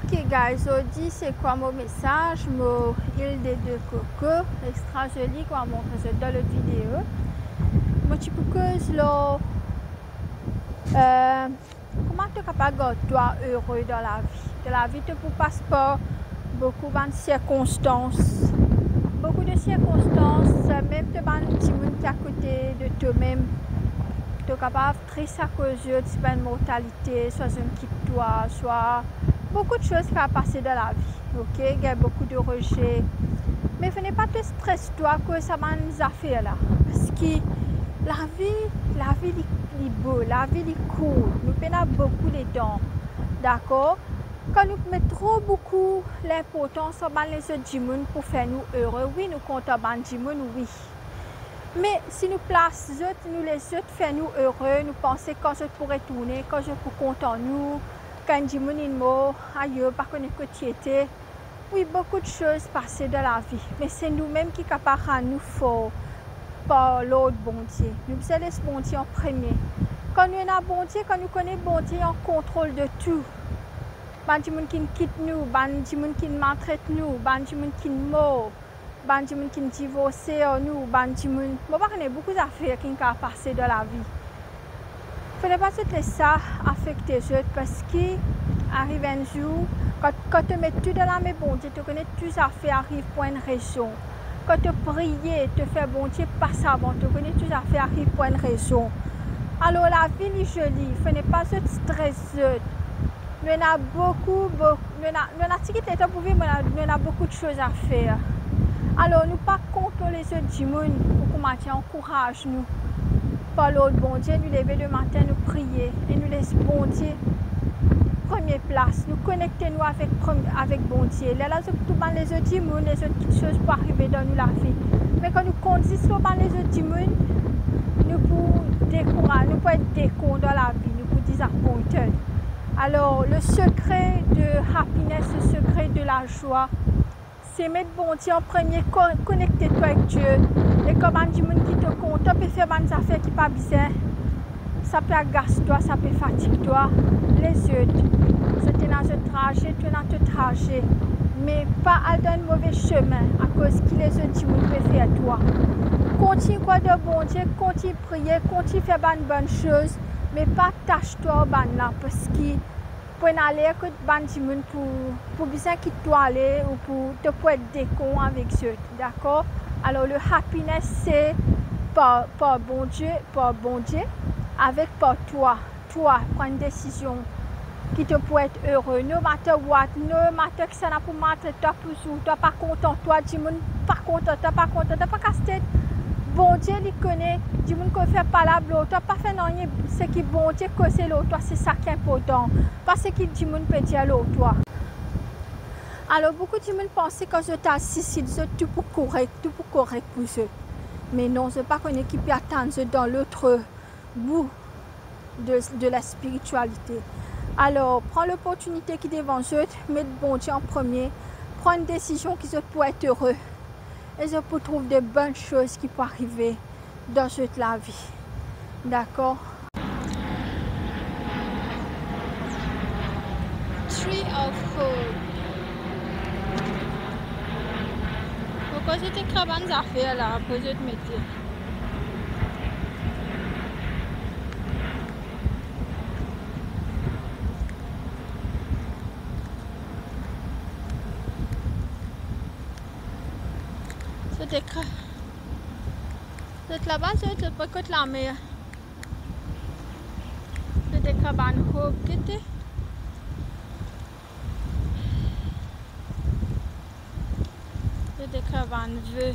Ok guys, aujourd'hui c'est quoi mon message? Mon île des deux cocos, extra joli qu'on va montrer dans la vidéo. Mon petit cocos là, comment tu es capable de toi heureux dans la vie? Dans la vie, tu ne passes pas beaucoup de circonstances. Beaucoup de circonstances, même tu as un petit monde qui est à côté de toi-même. Tu es capable de triste à cause de une mortalité, soit une quitte toi, soit beaucoup de choses qui ont passé dans la vie. Ok, il y a beaucoup de rejets. Mais ce n'est pas te stress toi que ça m'a des affaires là. Parce que la vie est beau, la vie est cool. Nous prenons beaucoup les dents. D'accord? Quand nous mettons trop beaucoup l'importance dans les autres gens pour faire nous heureux, oui, nous comptons les gens, oui. Mais si nous plaçons nous les autres, faire nous heureux, nous pensons quand je pourrais tourner, quand je pourrais content nous, quand je dis mot, ailleurs, par contre, que oui, beaucoup de choses passent dans la vie. Mais c'est nous-mêmes qui sommes capables de nous faire par l'autre bon Dieu. Nous sommes les bon Dieu en premier. Quand nous avons bon Dieu, quand nous connaissons bon Dieu en contrôle de tout, les gens qui nous quittent nous, les gens qui nous maltraitent nous, les gens qui nous meurent, les gens qui nous divorcent nous, les gens qui beaucoup d'affaires qui sont passées dans la vie. Il ne faut pas que ça affecte les autres parce qu'il arrive un jour, quand tu mets tout dans la main, bon Dieu, tu connais tout ça fait arrive pour une raison. Quand tu pries, tu fais bon Dieu, passe avant, tu connais tout ça fait arrive pour une raison. Alors la vie est jolie, il ne faut pas se stresser. Nous avons beaucoup de choses à faire. Alors nous pas contrôler les autres gens pour qu'on encourage nous. Par l'autre bon Dieu, nous lever le matin, nous prier et nous laisser bon Dieu première place. Nous connecter nous avec bon Dieu. Là, tout les autres gens, les autres choses pour arriver dans nous la vie. Mais quand nous conduisons les autres gens, nous pouvons décourager, nous pouvons être décon dans la vie, nous pouvons disappointer. Alors le secret de happiness, le secret de la joie, c'est mettre bon Dieu en premier, connecter-toi avec Dieu. Et comme un gens qui te compte, tu peux faire des affaires qui ne sont pas bien. Ça peut agacer toi, ça peut fatiguer toi. Les autres, tu es dans un trajet, tu es dans un trajet. Mais pas aller dans un mauvais chemin à cause que les autres gens peuvent faire toi. Continue quoi de bon Dieu, continue prier, continue faire de bonnes choses. Mais pas tâche-toi là parce que pour aller avec les gens pour bien quitter toi aller ou pour être décon avec eux. D'accord? Alors le happiness c'est par bon Dieu, avec par toi. Toi, prends une décision qui te peut être heureux. No matter what, no matter que ça n'a pas matter, toi pour toi pas content, toi dis pas content, toi pas content, toi pas casse-tête. Bon Dieu il connaît, dis qu'on fait pas la blotte, toi pas fait rien, c'est qui bon Dieu que c'est l'autre, toi c'est ça qui est important. Parce que dis peut dire l'autre toi. Alors beaucoup de gens pensent que quand je t'assiste, c'est tout pour correct pour eux. Mais non, c'est pas qu'on est qui peut attendre dans l'autre bout de la spiritualité. Alors, prends l'opportunité qui est devant eux, mets bon Dieu en premier, prends une décision qui peut être heureux. Et je peux trouver de bonnes choses qui peuvent arriver dans toute la vie. D'accord? Tree of Hope. Pourquoi j'ai écrit bonnes affaires là pour je te mettre? C'est là-bas, c'est pas que la mer. C'est écrit bonne hope qui était. C'est écrit bonne vœu.